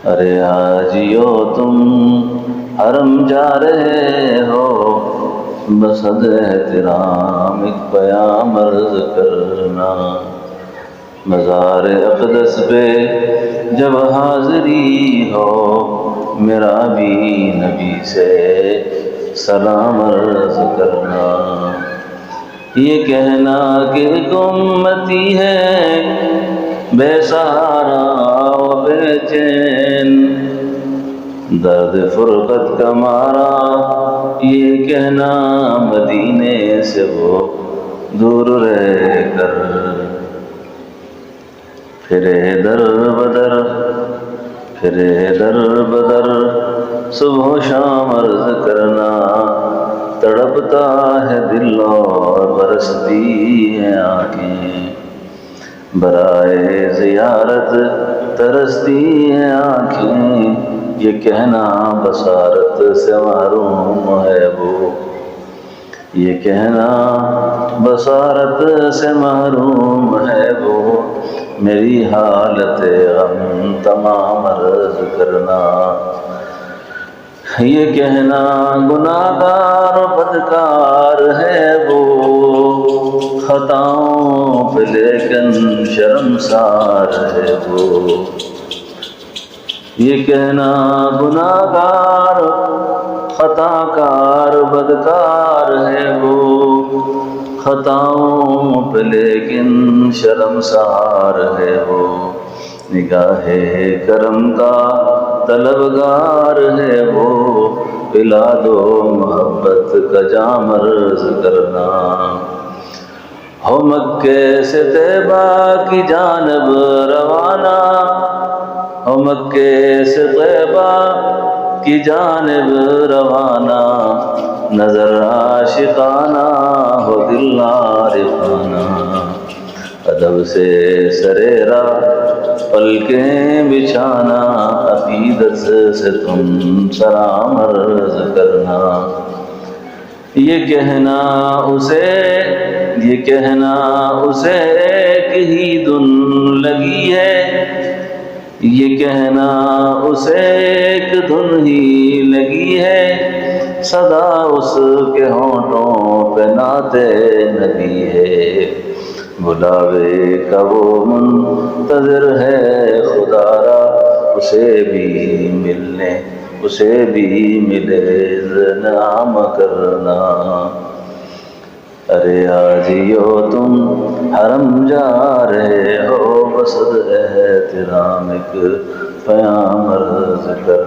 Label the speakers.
Speaker 1: ارے آجیو تم حرم جا رہے ہو، بس حد احترام ایک پیام عرض کرنا۔ مزار اقدس پہ جب حاضری ہو، میرا بھی نبی سے سلام عرض کرنا۔ یہ کہنا کہ ایک امتی ہے بے سہارا و بے چین، درد فرقت کا مارا، یہ کہنا مدینے سے وہ دور رہ کر۔ پھرے در بدر پھرے در بدر صبح و شام عرض کرنا، تڑپتا ہے دل اور برستی ہیں آنکھیں، برائے زیارت ترستی ہیں آنکھیں، یہ کہنا بصارت سے محروم ہے وہ، یہ کہنا بصارت سے محروم ہے وہ، میری حالت غم تمام عرض کرنا۔ یہ کہنا گناہگار و بدکار ہے وہ، خطاؤں پہ لیکن شرمسار ہے وہ، یہ کہنا گناہگار خطا کار بدکار ہے وہ، خطاؤں پہ لیکن شرمسار ہے وہ، نگاہ کرم کا طلبگار ہے وہ، پلا دو محبت کا جام عرض کرنا۔ ہو مکے سے طیبہ کی جانب روانہ، ہو مکے سے طیبہ کی جانب روانہ، نظر عاشقانہ ہو دل عارفانہ، ادب سے سریرا پلکیں بچھانا، عقیدت سے تم سلام عرض کرنا۔ یہ کہنا اسے ایک ہی دن لگی ہے، یہ کہنا اسے ایک دن ہی لگی ہے، صدا اس کے ہونٹوں پہ نعت نبی ہے، بلاوے کا وہ منتظر ہے خدا را، اسے بھی ملے انعام کرنا۔ ارے آجیو تم حرم جا رہے ہو، بس احترام ایک پیام عرض کر